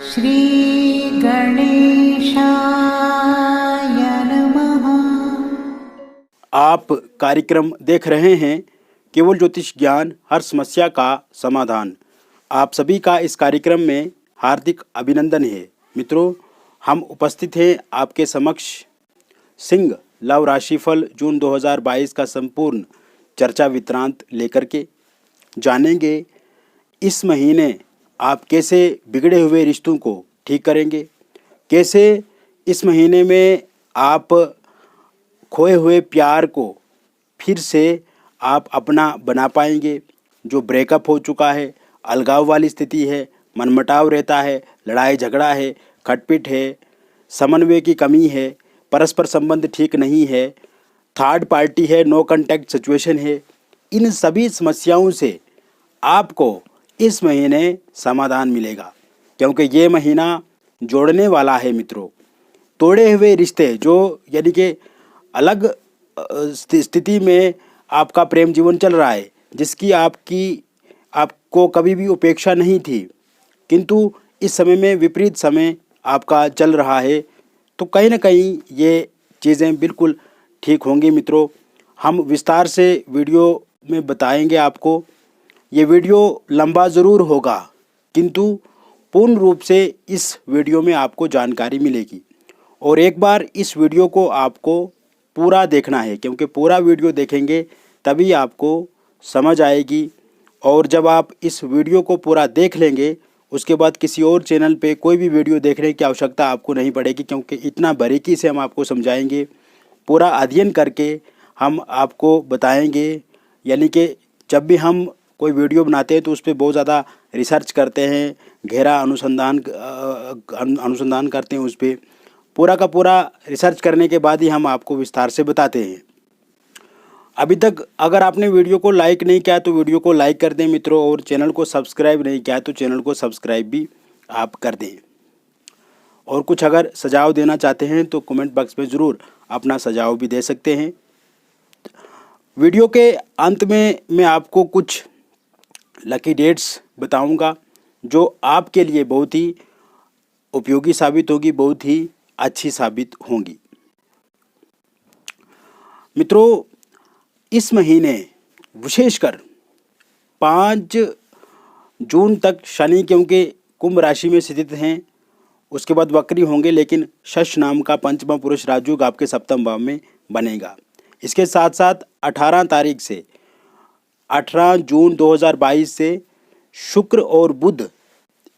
श्री गणेशाय नमः। आप कार्यक्रम देख रहे हैं केवल ज्योतिष ज्ञान, हर समस्या का समाधान। आप सभी का इस कार्यक्रम में हार्दिक अभिनंदन है। मित्रों, हम उपस्थित हैं आपके समक्ष सिंह लव राशिफल जून 2022 का संपूर्ण चर्चा वितरांत लेकर के। जानेंगे इस महीने आप कैसे बिगड़े हुए रिश्तों को ठीक करेंगे, कैसे इस महीने में आप खोए हुए प्यार को फिर से आप अपना बना पाएंगे। जो ब्रेकअप हो चुका है, अलगाव वाली स्थिति है, मनमुटाव रहता है, लड़ाई झगड़ा है, खटपिट है, समन्वय की कमी है, परस्पर संबंध ठीक नहीं है, थर्ड पार्टी है, नो कांटेक्ट सिचुएशन है, इन सभी समस्याओं से आपको इस महीने समाधान मिलेगा, क्योंकि ये महीना जोड़ने वाला है। मित्रों, तोड़े हुए रिश्ते जो यानी कि अलग स्थिति में आपका प्रेम जीवन चल रहा है, जिसकी आपको कभी भी उपेक्षा नहीं थी, किंतु इस समय में विपरीत समय आपका चल रहा है, तो कहीं ना कहीं ये चीज़ें बिल्कुल ठीक होंगी। मित्रों, हम विस्तार से वीडियो में बताएंगे आपको। ये वीडियो लंबा ज़रूर होगा, किंतु पूर्ण रूप से इस वीडियो में आपको जानकारी मिलेगी। और एक बार इस वीडियो को आपको पूरा देखना है, क्योंकि पूरा वीडियो देखेंगे तभी आपको समझ आएगी। और जब आप इस वीडियो को पूरा देख लेंगे, उसके बाद किसी और चैनल पे कोई भी वीडियो देखने की आवश्यकता आपको नहीं पड़ेगी, क्योंकि इतना बारीकी से हम आपको समझाएंगे, पूरा अध्ययन करके हम आपको बताएंगे। यानी कि जब भी हम कोई वीडियो बनाते हैं तो उस पर बहुत ज़्यादा रिसर्च करते हैं, गहरा अनुसंधान करते हैं, उस पर पूरा का पूरा रिसर्च करने के बाद ही हम आपको विस्तार से बताते हैं। अभी तक अगर आपने वीडियो को लाइक नहीं किया तो वीडियो को लाइक कर दें मित्रों, और चैनल को सब्सक्राइब नहीं किया तो चैनल को सब्सक्राइब भी आप कर दें। और कुछ अगर सुझाव देना चाहते हैं तो कमेंट बॉक्स में ज़रूर अपना सुझाव भी दे सकते हैं। वीडियो के अंत में मैं आपको कुछ लकी डेट्स बताऊंगा जो आपके लिए बहुत ही उपयोगी साबित होगी, बहुत ही अच्छी साबित होंगी। मित्रों, इस महीने विशेषकर 5 जून तक शनि क्योंकि कुंभ राशि में स्थित हैं, उसके बाद वक्री होंगे, लेकिन शश नाम का पंचमा पुरुष राजयोग आपके सप्तम भाव में बनेगा। इसके साथ साथ 18 तारीख से 18 जून 2022 से शुक्र और बुध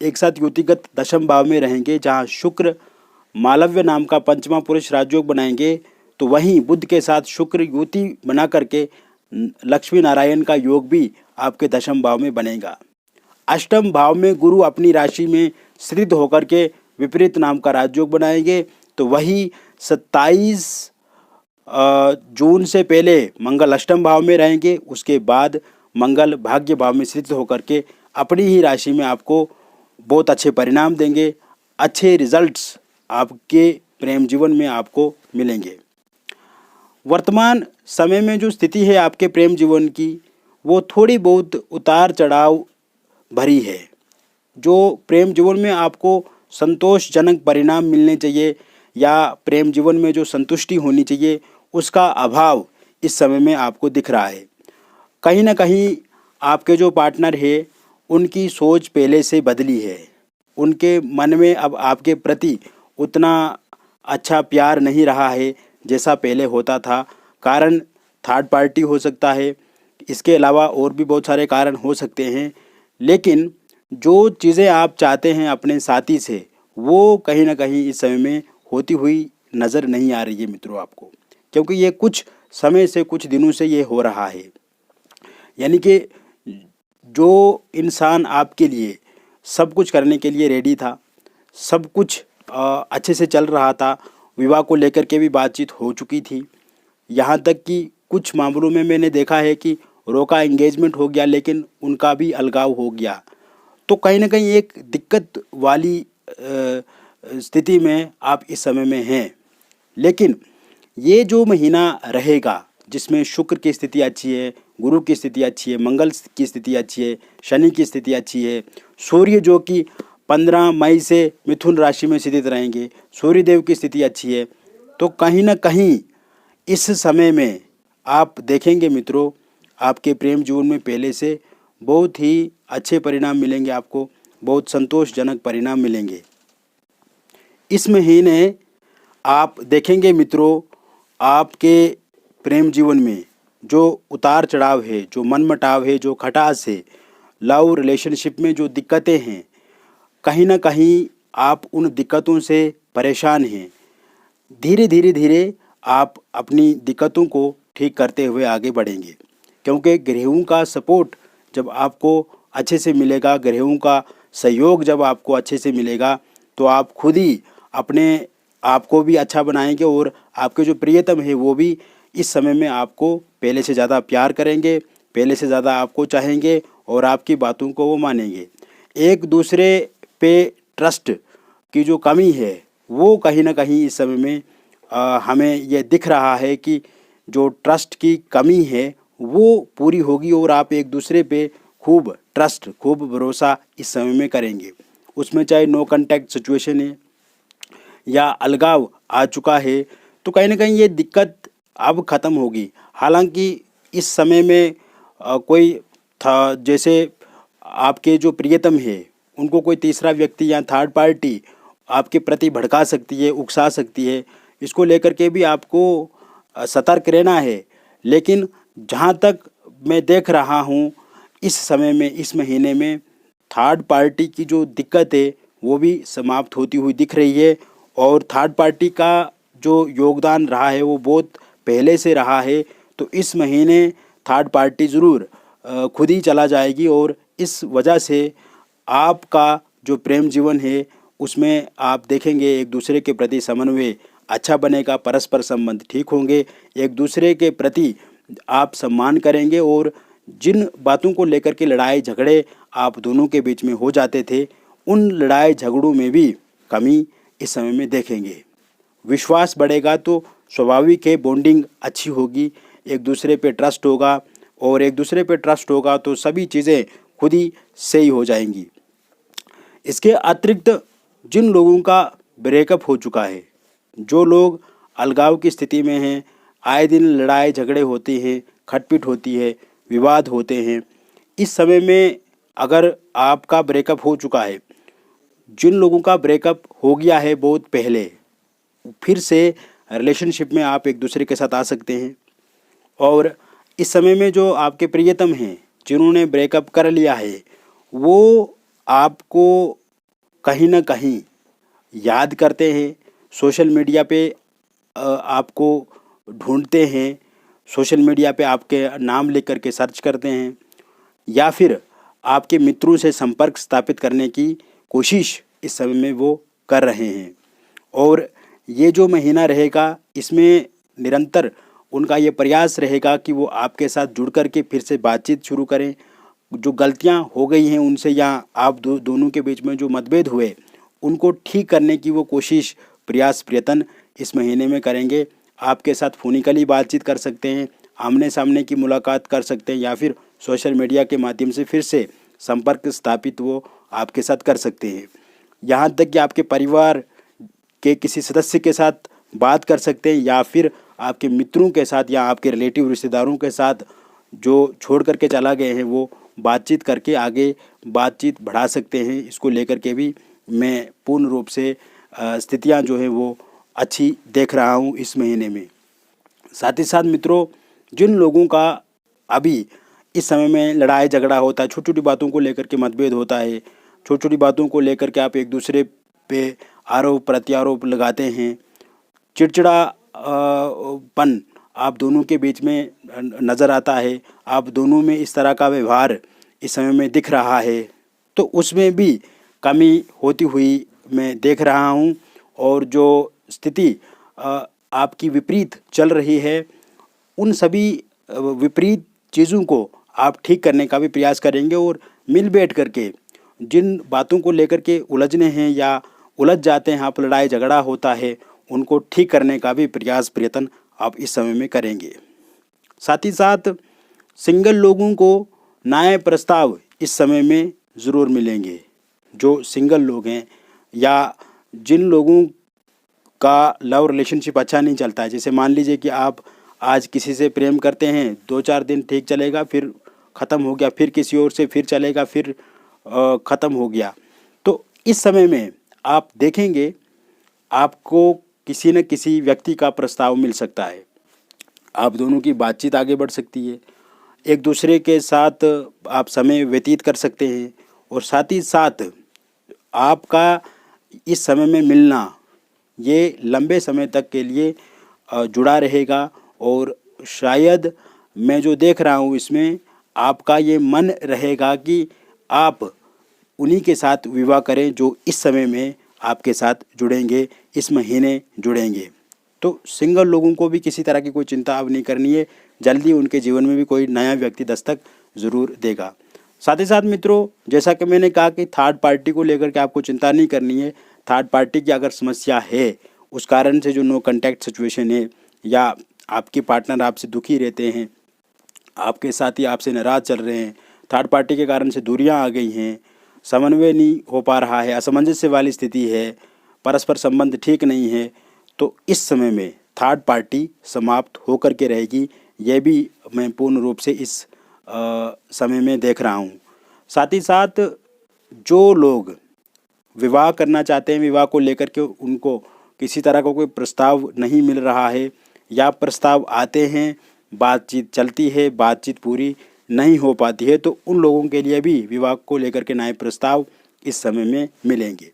एक साथ युतिगत दशम भाव में रहेंगे, जहां शुक्र मालव्य नाम का पंचमा पुरुष राजयोग बनाएंगे, तो वहीं बुध के साथ शुक्र युति बना करके लक्ष्मी नारायण का योग भी आपके दशम भाव में बनेगा। अष्टम भाव में गुरु अपनी राशि में स्थित होकर के विपरीत नाम का राजयोग बनाएंगे, तो वही 27 जून से पहले मंगल अष्टम भाव में रहेंगे, उसके बाद मंगल भाग्य भाव में स्थित होकर के अपनी ही राशि में आपको बहुत अच्छे परिणाम देंगे, अच्छे रिजल्ट्स आपके प्रेम जीवन में आपको मिलेंगे। वर्तमान समय में जो स्थिति है आपके प्रेम जीवन की, वो थोड़ी बहुत उतार चढ़ाव भरी है। जो प्रेम जीवन में आपको संतोषजनक परिणाम मिलने चाहिए या प्रेम जीवन में जो संतुष्टि होनी चाहिए, उसका अभाव इस समय में आपको दिख रहा है। कहीं ना कहीं आपके जो पार्टनर है उनकी सोच पहले से बदली है, उनके मन में अब आपके प्रति उतना अच्छा प्यार नहीं रहा है जैसा पहले होता था। कारण थर्ड पार्टी हो सकता है, इसके अलावा और भी बहुत सारे कारण हो सकते हैं, लेकिन जो चीज़ें आप चाहते हैं अपने साथी से, वो कहीं ना कहीं इस समय में होती हुई नज़र नहीं आ रही है मित्रों आपको, क्योंकि ये कुछ समय से, कुछ दिनों से ये हो रहा है। यानी कि जो इंसान आपके लिए सब कुछ करने के लिए रेडी था, सब कुछ अच्छे से चल रहा था, विवाह को लेकर के भी बातचीत हो चुकी थी, यहाँ तक कि कुछ मामलों में मैंने देखा है कि रोका एंगेजमेंट हो गया, लेकिन उनका भी अलगाव हो गया। तो कहीं ना कहीं एक दिक्कत वाली स्थिति में आप इस समय में हैं। लेकिन ये जो महीना रहेगा, जिसमें शुक्र की स्थिति अच्छी है, गुरु की स्थिति अच्छी है, मंगल की स्थिति अच्छी है, शनि की स्थिति अच्छी है, सूर्य जो कि 15 मई से मिथुन राशि में स्थित रहेंगे, सूर्यदेव की स्थिति अच्छी है। तो कहीं ना कहीं इस समय में आप देखेंगे मित्रों, आपके प्रेम जीवन में पहले से बहुत ही अच्छे परिणाम मिलेंगे, आपको बहुत संतोषजनक परिणाम मिलेंगे। इस महीने आप देखेंगे मित्रों, आपके प्रेम जीवन में जो उतार चढ़ाव है, जो मनमुटाव है, जो खटास है, लव रिलेशनशिप में जो दिक्कतें हैं, कहीं ना कहीं आप उन दिक्कतों से परेशान हैं। धीरे धीरे धीरे आप अपनी दिक्कतों को ठीक करते हुए आगे बढ़ेंगे, क्योंकि ग्रहों का सपोर्ट जब आपको अच्छे से मिलेगा, ग्रहों का सहयोग जब आपको अच्छे से मिलेगा, तो आप खुद ही अपने आप को भी अच्छा बनाएंगे और आपके जो प्रियतम है वो भी इस समय में आपको पहले से ज़्यादा प्यार करेंगे, पहले से ज़्यादा आपको चाहेंगे और आपकी बातों को वो मानेंगे। एक दूसरे पे ट्रस्ट की जो कमी है वो कहीं ना कहीं इस समय में हमें ये दिख रहा है कि जो ट्रस्ट की कमी है वो पूरी होगी और आप एक दूसरे पे खूब ट्रस्ट, खूब भरोसा इस समय में करेंगे। उसमें चाहे नो कांटेक्ट सिचुएशन है या अलगाव आ चुका है, तो कहीं ना कहीं ये दिक्कत अब ख़त्म होगी। हालांकि इस समय में कोई था, जैसे आपके जो प्रियतम है उनको कोई तीसरा व्यक्ति या थर्ड पार्टी आपके प्रति भड़का सकती है, उकसा सकती है। इसको लेकर के भी आपको सतर्क रहना है। लेकिन जहाँ तक मैं देख रहा हूँ इस समय में, इस महीने में थर्ड पार्टी की जो दिक्कत है वो भी समाप्त होती हुई दिख रही है और थर्ड पार्टी का जो योगदान रहा है वो बहुत पहले से रहा है। तो इस महीने थर्ड पार्टी ज़रूर खुद ही चला जाएगी और इस वजह से आपका जो प्रेम जीवन है उसमें आप देखेंगे एक दूसरे के प्रति समन्वय अच्छा बनेगा, परस्पर संबंध ठीक होंगे, एक दूसरे के प्रति आप सम्मान करेंगे और जिन बातों को लेकर के लड़ाई झगड़े आप दोनों के बीच में हो जाते थे, उन लड़ाई झगड़ों में भी कमी इस समय में देखेंगे। विश्वास बढ़ेगा तो स्वाभाविक है बॉन्डिंग अच्छी होगी, एक दूसरे पे ट्रस्ट होगा और एक दूसरे पे ट्रस्ट होगा तो सभी चीज़ें खुद ही सही हो जाएंगी। इसके अतिरिक्त जिन लोगों का ब्रेकअप हो चुका है, जो लोग अलगाव की स्थिति में हैं, आए दिन लड़ाई झगड़े होते हैं, खटपिट होती है, विवाद होते हैं, इस समय में अगर आपका ब्रेकअप हो चुका है, जिन लोगों का ब्रेकअप हो गया है बहुत पहले, फिर से रिलेशनशिप में आप एक दूसरे के साथ आ सकते हैं। और इस समय में जो आपके प्रियतम हैं जिन्होंने ब्रेकअप कर लिया है, वो आपको कहीं ना कहीं याद करते हैं, सोशल मीडिया पे आपको ढूंढते हैं, सोशल मीडिया पे आपके नाम लिख करके सर्च करते हैं या फिर आपके मित्रों से संपर्क स्थापित करने की कोशिश इस समय में वो कर रहे हैं। और ये जो महीना रहेगा इसमें निरंतर उनका ये प्रयास रहेगा कि वो आपके साथ जुड़ कर के फिर से बातचीत शुरू करें। जो गलतियां हो गई हैं उनसे या आप दोनों के बीच में जो मतभेद हुए उनको ठीक करने की वो कोशिश, प्रयास, प्रयत्न इस महीने में करेंगे। आपके साथ फोनिकली बातचीत कर सकते हैं, आमने सामने की मुलाकात कर सकते हैं या फिर सोशल मीडिया के माध्यम से फिर से संपर्क स्थापित वो आपके साथ कर सकते हैं। यहाँ तक कि आपके परिवार के किसी सदस्य के साथ बात कर सकते हैं या फिर आपके मित्रों के साथ या आपके रिलेटिव रिश्तेदारों के साथ जो छोड़ करके चला गए हैं वो बातचीत करके आगे बातचीत बढ़ा सकते हैं। इसको लेकर के भी मैं पूर्ण रूप से स्थितियां जो हैं वो अच्छी देख रहा हूं इस महीने में। साथ ही साथ मित्रों, जिन लोगों का अभी इस समय में लड़ाई झगड़ा होता है, छोटी छोटी बातों को लेकर के मतभेद होता है, छोटी छोटी बातों को लेकर के आप एक दूसरे पे आरोप प्रत्यारोप लगाते हैं, चिड़चिड़ा पन आप दोनों के बीच में नज़र आता है, आप दोनों में इस तरह का व्यवहार इस समय में दिख रहा है, तो उसमें भी कमी होती हुई मैं देख रहा हूं। और जो स्थिति आपकी विपरीत चल रही है, उन सभी विपरीत चीज़ों को आप ठीक करने का भी प्रयास करेंगे और मिल बैठ करके जिन बातों को लेकर के उलझने हैं या उलझ जाते हैं, आप लड़ाई झगड़ा होता है, उनको ठीक करने का भी प्रयास प्रयत्न आप इस समय में करेंगे। साथ ही साथ सिंगल लोगों को नए प्रस्ताव इस समय में ज़रूर मिलेंगे। जो सिंगल लोग हैं या जिन लोगों का लव रिलेशनशिप अच्छा नहीं चलता है, जैसे मान लीजिए कि आप आज किसी से प्रेम करते हैं, 2-4 दिन ठीक चलेगा, फिर ख़त्म हो गया, फिर किसी और से फिर चलेगा, फिर ख़त्म हो गया। तो इस समय में आप देखेंगे आपको किसी न किसी व्यक्ति का प्रस्ताव मिल सकता है, आप दोनों की बातचीत आगे बढ़ सकती है, एक दूसरे के साथ आप समय व्यतीत कर सकते हैं और साथ ही साथ आपका इस समय में मिलना ये लंबे समय तक के लिए जुड़ा रहेगा। और शायद मैं जो देख रहा हूँ इसमें आपका ये मन रहेगा कि आप उन्हीं के साथ विवाह करें जो इस समय में आपके साथ जुड़ेंगे, इस महीने जुड़ेंगे। तो सिंगल लोगों को भी किसी तरह की कोई चिंता अब नहीं करनी है, जल्दी उनके जीवन में भी कोई नया व्यक्ति दस्तक ज़रूर देगा। साथ ही साथ मित्रों, जैसा कि मैंने कहा कि थर्ड पार्टी को लेकर के आपको चिंता नहीं करनी है। थर्ड पार्टी की अगर समस्या है, उस कारण से जो नो कॉन्टैक्ट सिचुएशन है, या आपके पार्टनर आपसे दुखी रहते हैं, आपके साथी आपसे नाराज़ चल रहे हैं, थर्ड पार्टी के कारण से दूरियां आ गई हैं, समन्वय नहीं हो पा रहा है, असमंजस्य वाली स्थिति है, परस्पर संबंध ठीक नहीं है, तो इस समय में थर्ड पार्टी समाप्त होकर के रहेगी। यह भी मैं पूर्ण रूप से इस समय में देख रहा हूँ। साथ ही साथ जो लोग विवाह करना चाहते हैं, विवाह को लेकर के उनको किसी तरह का कोई प्रस्ताव नहीं मिल रहा है, या प्रस्ताव आते हैं, बातचीत चलती है, बातचीत पूरी नहीं हो पाती है, तो उन लोगों के लिए भी विवाह को लेकर के नए प्रस्ताव इस समय में मिलेंगे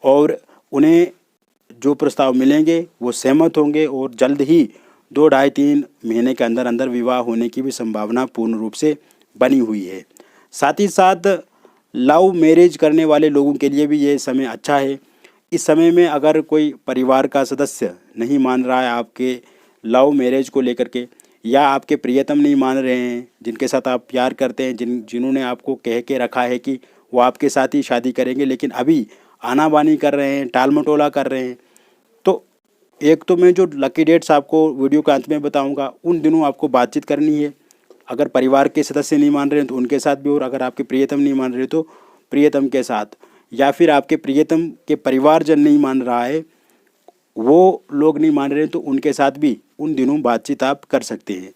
और उन्हें जो प्रस्ताव मिलेंगे वो सहमत होंगे और जल्द ही 2-2.5-3 महीने के अंदर अंदर विवाह होने की भी संभावना पूर्ण रूप से बनी हुई है। साथ ही साथ लव मैरिज करने वाले लोगों के लिए भी ये समय अच्छा है। इस समय में अगर कोई परिवार का सदस्य नहीं मान रहा है आपके लव मैरिज को लेकर के, या आपके प्रियतम नहीं मान रहे हैं, जिनके साथ आप प्यार करते हैं, जिन्होंने आपको कह के रखा है कि वो आपके साथ ही शादी करेंगे, लेकिन अभी आनाबानी कर रहे हैं, टाल मटोला कर रहे हैं, तो एक तो मैं जो लकी डेट्स आपको वीडियो के अंत में बताऊंगा, उन दिनों आपको बातचीत करनी है। अगर परिवार के सदस्य नहीं मान रहे हैं तो उनके साथ भी, और अगर आपके प्रियतम नहीं मान रहे तो प्रियतम के साथ, या फिर आपके प्रियतम के परिवारजन नहीं मान रहा है, वो लोग नहीं मान रहे तो उनके साथ भी उन दिनों बातचीत आप कर सकते हैं।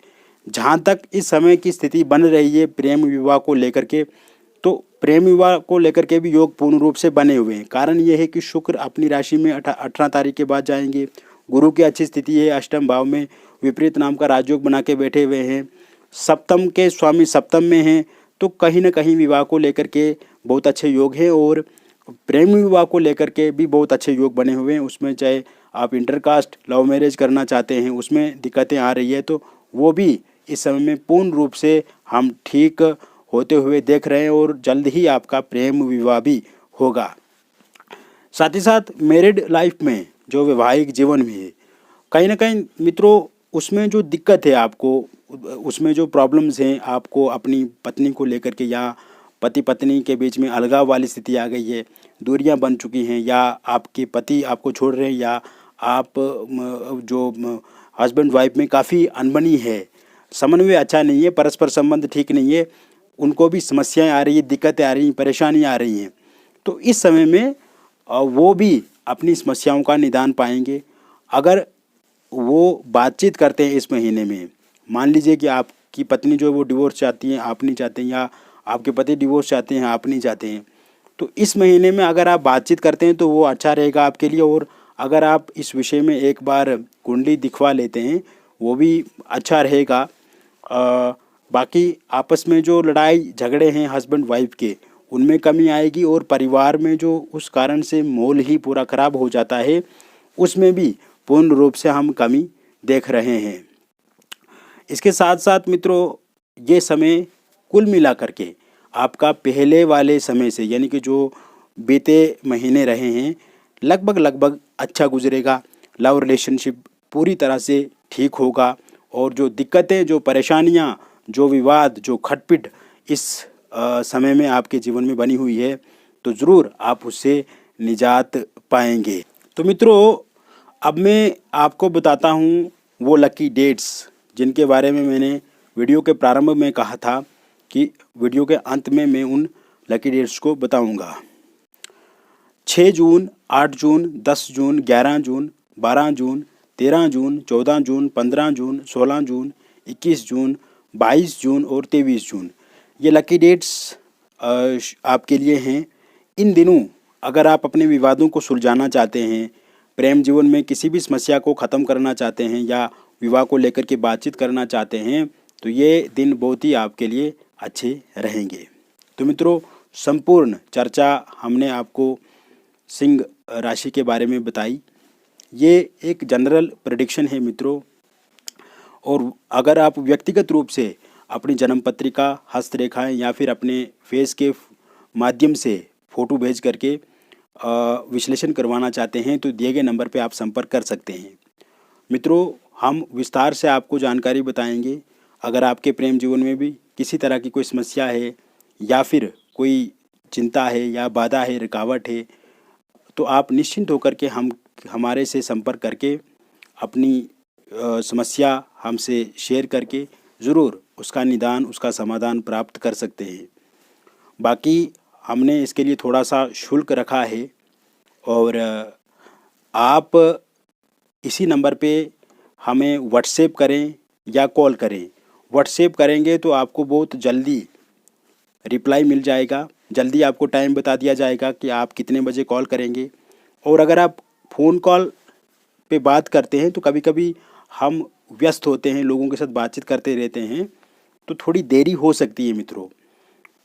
जहाँ तक इस समय की स्थिति बन रही है प्रेम विवाह को लेकर के, तो प्रेम विवाह को लेकर के भी योग पूर्ण रूप से बने हुए हैं। कारण ये है कि शुक्र अपनी राशि में 18 तारीख के बाद जाएंगे, गुरु की अच्छी स्थिति है, अष्टम भाव में विपरीत नाम का राजयोग बना के बैठे हुए हैं, सप्तम के स्वामी सप्तम में हैं, तो कहीं ना कहीं विवाह को लेकर के बहुत अच्छे योग हैं और प्रेम विवाह को लेकर के भी बहुत अच्छे योग बने हुए हैं। उसमें चाहे आप इंटरकास्ट लव मैरिज करना चाहते हैं, उसमें दिक्कतें आ रही है, तो वो भी इस समय में पूर्ण रूप से हम ठीक होते हुए देख रहे हैं और जल्द ही आपका प्रेम विवाह भी होगा। साथ ही साथ मैरिड लाइफ में जो वैवाहिक जीवन में है, कहीं ना कहीं मित्रों उसमें जो दिक्कत है आपको, उसमें जो प्रॉब्लम्स हैं आपको अपनी पत्नी को लेकर के, या पति पत्नी के बीच में अलगाव वाली स्थिति आ गई है, दूरियां बन चुकी हैं, या आपके पति आपको छोड़ रहे हैं, या आप जो हस्बैंड वाइफ में काफ़ी अनबनी है, समन्वय अच्छा नहीं है, परस्पर संबंध ठीक नहीं है, उनको भी समस्याएं आ रही है, दिक्कतें आ रही हैं, परेशानियां आ रही हैं, तो इस समय में वो भी अपनी समस्याओं का निदान पाएंगे अगर वो बातचीत करते हैं। इस महीने में मान लीजिए कि आपकी पत्नी जो है वो डिवोर्स चाहती हैं, आप नहीं चाहते हैं, या आपके पति डिवोर्स चाहते हैं, आप नहीं चाहते हैं, तो इस महीने में अगर आप बातचीत करते हैं तो वो अच्छा रहेगा आपके लिए। और अगर आप इस विषय में एक बार कुंडली दिखवा लेते हैं वो भी अच्छा रहेगा। बाकी आपस में जो लड़ाई झगड़े हैं हस्बैंड वाइफ के, उनमें कमी आएगी, और परिवार में जो उस कारण से माहौल ही पूरा खराब हो जाता है, उसमें भी पूर्ण रूप से हम कमी देख रहे हैं। इसके साथ साथ मित्रों ये समय कुल मिला करके आपका पहले वाले समय से, यानी कि जो बीते महीने रहे हैं, लगभग अच्छा गुजरेगा। लव रिलेशनशिप पूरी तरह से ठीक होगा, और जो दिक्कतें, जो परेशानियां, जो विवाद, जो खटपिट इस समय में आपके जीवन में बनी हुई है, तो ज़रूर आप उससे निजात पाएंगे। तो मित्रों अब मैं आपको बताता हूँ वो लकी डेट्स जिनके बारे में मैंने वीडियो के प्रारंभ में कहा था कि वीडियो के अंत में मैं उन लकी डेट्स को बताऊंगा। 6 जून, 8 जून, 10 जून, 11 जून, 12 जून, 13 जून, 14 जून, 15 जून, 16 जून, 21 जून, 22 जून और 23 जून। ये लकी डेट्स आपके लिए हैं। इन दिनों अगर आप अपने विवादों को सुलझाना चाहते हैं, प्रेम जीवन में किसी भी समस्या को ख़त्म करना चाहते हैं या विवाह को लेकर के बातचीत करना चाहते हैं, तो ये दिन बहुत ही आपके लिए अच्छे रहेंगे। तो मित्रों, संपूर्ण चर्चा हमने आपको सिंह राशि के बारे में बताई। ये एक जनरल प्रेडिक्शन है मित्रों, और अगर आप व्यक्तिगत रूप से अपनी जन्म पत्रिका, हस्तरेखाएं या फिर अपने फेस के माध्यम से फ़ोटो भेज करके विश्लेषण करवाना चाहते हैं तो दिए गए नंबर पर आप संपर्क कर सकते हैं। मित्रों, हम विस्तार से आपको जानकारी बताएंगे। अगर आपके प्रेम जीवन में भी किसी तरह की कोई समस्या है या फिर कोई चिंता है या बाधा है, रुकावट है, तो आप निश्चिंत होकर के हमारे से संपर्क करके अपनी समस्या हमसे शेयर करके ज़रूर उसका निदान, उसका समाधान प्राप्त कर सकते हैं। बाकी हमने इसके लिए थोड़ा सा शुल्क रखा है और आप इसी नंबर पे हमें व्हाट्सएप करें या कॉल करें। व्हाट्सएप करेंगे तो आपको बहुत जल्दी रिप्लाई मिल जाएगा, जल्दी आपको टाइम बता दिया जाएगा कि आप कितने बजे कॉल करेंगे। और अगर आप फ़ोन कॉल पे बात करते हैं तो कभी कभी हम व्यस्त होते हैं, लोगों के साथ बातचीत करते रहते हैं, तो थोड़ी देरी हो सकती है मित्रों।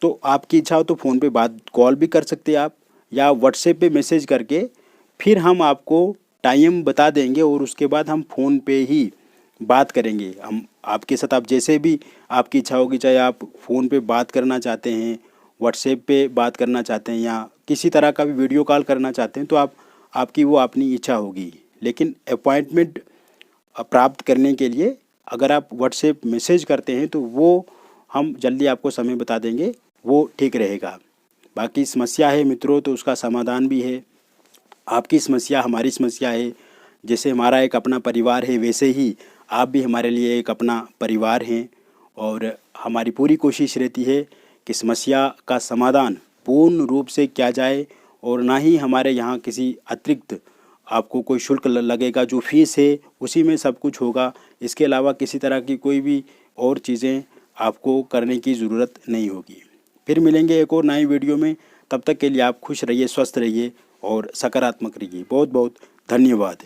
तो आपकी इच्छा हो तो फ़ोन पे बात कॉल भी कर सकते हैं आप, या व्हाट्सएप पे मैसेज करके फिर हम आपको टाइम बता देंगे और उसके बाद हम फ़ोन पे ही बात करेंगे। हम आपके साथ, आप जैसे भी आपकी इच्छा होगी, चाहे आप फ़ोन पे बात करना चाहते हैं, व्हाट्सएप पे बात करना चाहते हैं या किसी तरह का भी वीडियो कॉल करना चाहते हैं, तो आपकी वो अपनी इच्छा होगी। लेकिन अपॉइंटमेंट प्राप्त करने के लिए अगर आप व्हाट्सएप मैसेज करते हैं तो वो हम जल्दी आपको समय बता देंगे, वो ठीक रहेगा। बाकी समस्या है मित्रों तो उसका समाधान भी है। आपकी समस्या हमारी समस्या है। जैसे हमारा एक अपना परिवार है, वैसे ही आप भी हमारे लिए एक अपना परिवार हैं, और हमारी पूरी कोशिश रहती है कि समस्या का समाधान पूर्ण रूप से किया जाए, और ना ही हमारे यहाँ किसी अतिरिक्त आपको कोई शुल्क लगेगा। जो फीस है उसी में सब कुछ होगा। इसके अलावा किसी तरह की कोई भी और चीज़ें आपको करने की ज़रूरत नहीं होगी। फिर मिलेंगे एक और नई वीडियो में। तब तक के लिए आप खुश रहिए, स्वस्थ रहिए और सकारात्मक रहिए। बहुत बहुत धन्यवाद।